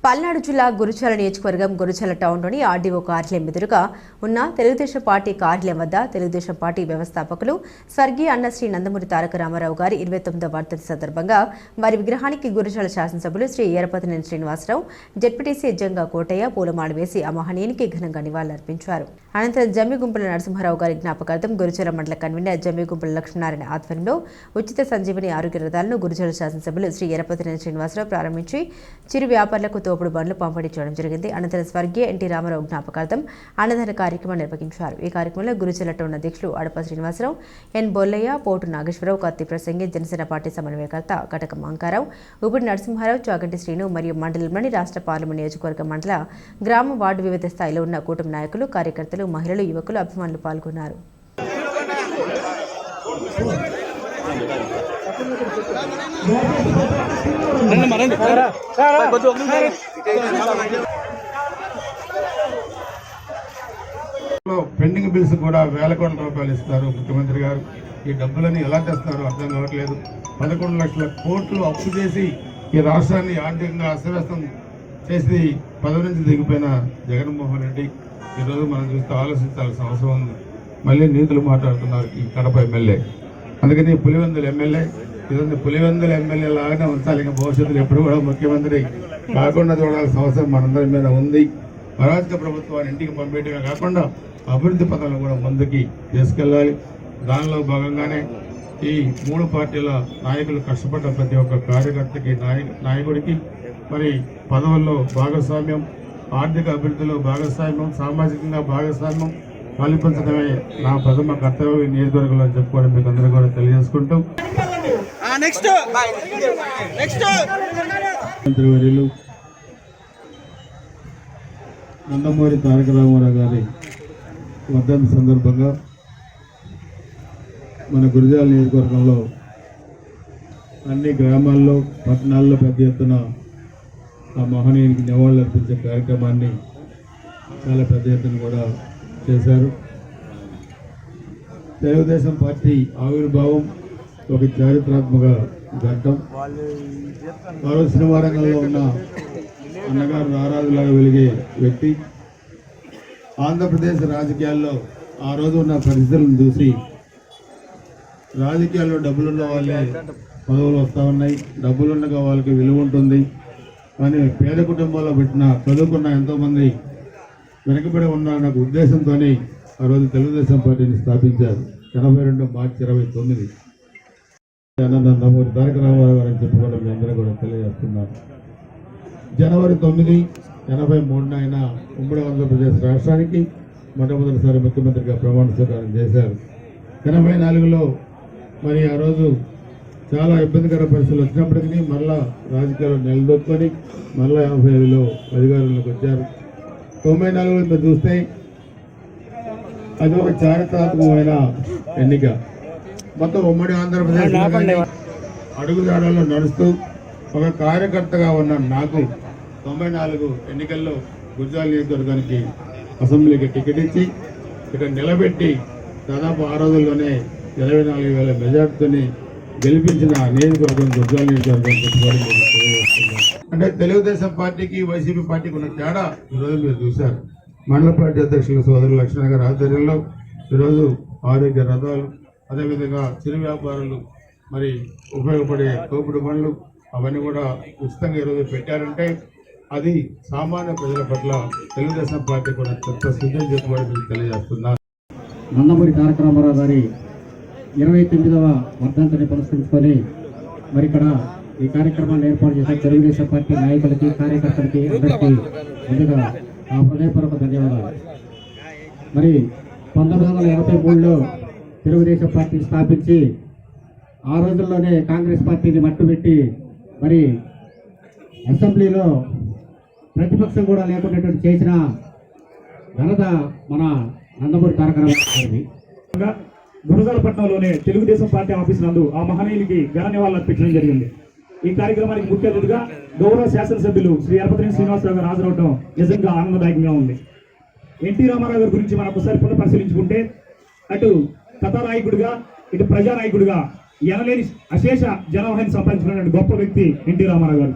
పల్నాడు జిల్లా గురుచల నియోజకవర్గం గురుచల టౌన్లోని ఆర్డీఓ కార్యాలయం ఎదురుగా ఉన్న తెలుగుదేశం పార్టీ కార్యాలయం వద్ద తెలుగుదేశం పార్టీ వ్యవస్థాపకులు స్వర్గీయ అన్న శ్రీ నందమూరి తారక రామారావు గారి 29వ వర్ధంతి సందర్భంగా వారి విగ్రహానికి గురుచల శాసనసభ్యులు శ్రీ ఎర్రపతినేని శ్రీనివాసరావు, జెడ్పీటీసీ జంగా కోటయ్య పూలమాల వేసి ఆ మహనీయునికి ఘనంగా నివాళులర్పించారు. అనంతరం జమ్మిగుంపుల నరసింహారావు గారి జ్ఞాపకార్థం గురుచల మండల కన్వీనర్ జమ్మిగుంపుల లక్ష్మీనారాయణ ఆధ్వర్యంలో ఉచిత సంజీవని ఆరోగ్య రథాలను గురుచల శాసనసభ్యులు శ్రీ ఎర్రపతినేని శ్రీనివాసరావు ప్రారంభించి చిరు వ్యాపారులకు తోపుడు బండ్లు పంపిణీ చేయడం జరిగింది. అనంతరం స్వర్గీయ ఎన్టీ రామారావు జ్ఞాపకార్థం అన్నదాన కార్యక్రమం నిర్వహించారు. ఈ కార్యక్రమంలో గురుచల టౌన్ అధ్యక్షులు అడప శ్రీనివాసరావు, ఎన్ బొల్లయ్య, పోటు నాగేశ్వరరావు, కత్తి ప్రసంగి, జనసేన పార్టీ సమన్వయకర్త కటక మంకారావు, ఉబుడి నరసింహారావు, చాగంటి శ్రీను మరియు మండలంలోని రాష్ట్ర పార్లమెంట్ నియోజకవర్గ మండల గ్రామ వార్డు వివిధ స్థాయిలో ఉన్న కూటమి నాయకులు, కార్యకర్తలు, మహిళలు, యువకులు, అభిమానులు పాల్గొన్నారు. పెండింగ్ బిల్స్ కూడా వేల కోట్ల రూపాయలు ఇస్తారు ముఖ్యమంత్రి గారు. ఈ డబ్బులని ఎలా తెస్తారో అర్థం కావట్లేదు. 11 లక్షల కోట్లు అప్పు చేసి ఈ రాష్ట్రాన్ని ఆర్థికంగా అస్తవ్యస్తం చేసి పదవి నుంచి దిగిపోయిన జగన్మోహన్ రెడ్డి ఈరోజు మనం చూస్తే ఆలోచించాల్సిన అవసరం ఉంది. మళ్ళీ నీతులు మాట్లాడుతున్నారు ఈ కడప ఎమ్మెల్యే. అందుకని పులివెందుల ఎమ్మెల్యే ఇదంతా పులివెందుల ఎమ్మెల్యే లాగానే ఉంచాలి. ఇంకా భవిష్యత్తులో ఎప్పుడు కూడా ముఖ్యమంత్రి కాకుండా చూడాల్సిన అవసరం మనందరి మీద ఉంది. అరాజక ప్రభుత్వాన్ని ఇంటికి పంపేయటమే కాకుండా అభివృద్ధి పథకాలను కూడా ముందుకి తీసుకెళ్ళాలి. దానిలో భాగంగానే ఈ 3 పార్టీల నాయకులు కష్టపడ్డ ప్రతి ఒక్క కార్యకర్తకి నాయకుడికి మరి పదవుల్లో భాగస్వామ్యం, ఆర్థిక అభివృద్ధిలో భాగస్వామ్యం, సామాజికంగా భాగస్వామ్యం కల్పించడమే నా ప్రథమ కర్తవ్యం నియోజకవర్గంలో చెప్పుకోవడం మీకు అందరూ కూడా తెలియజేసుకుంటూ మంత్రివర్యులు నందమూరి తారక రామారావు గారి వర్ధంతి సందర్భంగా మన గురుజాల నియోజకవర్గంలో అన్ని గ్రామాల్లో, పట్టణాల్లో పెద్ద ఎత్తున ఆ మహనీయునికి నివాళులు అర్పించే కార్యక్రమాన్ని చాలా పెద్ద ఎత్తున కూడా చేశారు. తెలుగుదేశం పార్టీ ఆవిర్భావం ఒక చారిత్రాత్మక ఘట్టం. మరో సినిమా రంగంలో ఉన్న అన్నగారు రారాజులాగా వెలిగే వ్యక్తి ఆంధ్రప్రదేశ్ రాజకీయాల్లో ఆ రోజు ఉన్న పరిస్థితులను చూసి రాజకీయాల్లో డబ్బులున్న వాళ్ళే పదవులు వస్తూ ఉన్నాయి, డబ్బులున్న వాళ్ళకి విలువ ఉంటుంది. కానీ పేద కుటుంబాల్లో పెట్టిన చదువుకున్న ఎంతోమంది వెనకబడి ఉన్నారన్న ఉద్దేశంతో ఆ రోజు తెలుగుదేశం పార్టీని స్థాపించారు. 82 మార్చి 29 నందమూరి తారక రామారావు గారిని చెప్పుకోవడం మీ అందరూ కూడా తెలియజేస్తున్నారు. జనవరి 9, 83 ఆయన ఉమ్మడి ఆంధ్రప్రదేశ్ రాష్ట్రానికి మొట్టమొదటిసారి ముఖ్యమంత్రిగా ప్రమాణ స్వీకారం చేశారు. 84లో మరి ఆ రోజు చాలా ఇబ్బందికర పరిస్థితులు వచ్చినప్పటికీ మళ్ళా రాజకీయాలు నిలదొక్కుని మళ్ళా 55లో అధికారంలోకి వచ్చారు. 94లో మీరు చూస్తే అది ఒక చారిత్రాత్మకమైన ఎన్నిక. మొత్తం ఉమ్మడి ఆంధ్రప్రదేశ్ అడుగుజాడల్లో నడుస్తూ ఒక కార్యకర్తగా ఉన్న నాకు 94 ఎన్నికల్లో గురుజాల నియోజకవర్గానికి అసెంబ్లీకి టికెట్ ఇచ్చి ఇక్కడ నిలబెట్టి దాదాపు ఆ రోజుల్లోనే 24,000 మెజార్టీని గెలిపించిన నియోజకవర్గం గురుజాల నియోజకవర్గం. అంటే తెలుగుదేశం పార్టీకి వైసీపీ పార్టీకి ఉన్న తేడా ఈరోజు మీరు చూశారు. మండల పార్టీ అధ్యక్షులు సోదరులు లక్ష్మణ గారి ఆధ్వర్యంలో ఈరోజు ఆరోగ్య రథాలు, అదేవిధంగా చిరు వ్యాపారులు మరి ఉపయోగపడే తోపుడు బండ్లు అవన్నీ కూడా ఉచితంగా ఈరోజు పెట్టారంటే అది సామాన్య ప్రజల పట్ల తెలుగుదేశం పార్టీ కూడా చిత్తశుద్ధి చెప్పుకోవడం మీకు తెలియజేస్తున్నారు. నందమూరి తారక రామారావు గారి 29వ వర్ధంతిని పురస్కరించుకొని మరి ఇక్కడ ఈ కార్యక్రమాన్ని ఏర్పాటు చేసిన తెలుగుదేశం పార్టీ నాయకులకి, కార్యకర్తలకి అందరికీ ముందుగా ఆ హృదయపూర్వక ధన్యవాదాలు. మరి 1983లో తెలుగుదేశం పార్టీ స్థాపించి ఆ రోజుల్లోనే కాంగ్రెస్ పార్టీని మట్టుబెట్టి మరి అసెంబ్లీలో ప్రతిపక్షం కూడా లేకుండా చేసిన ఘనత మన నందమూరి తారక రామారావు గారిది. గురుజాలపట్నంలోనే తెలుగుదేశం పార్టీ ఆఫీస్ నందు ఆ మహనీయునికి ఘన నివాళులు అర్పించడం జరిగింది. ఈ కార్యక్రమానికి ముఖ్య అతిథిగా గౌరవ శాసనసభ్యులు శ్రీ ఎర్రపతినేని శ్రీనివాసరావు గారు హాజరవడం నిజంగా ఆనందదాయకంగా ఉంది. ఎన్టీ రామారావు గారి గురించి మనం ఒకసారి పునఃపరిశీలించుకుంటే అటు కథానాయకుడిగా ఇటు ప్రజానాయకుడిగా ఎనలేని అశేష జనవాహిని సంపాదించుకున్న గొప్ప వ్యక్తి ఎన్టీ రామారావు గారు.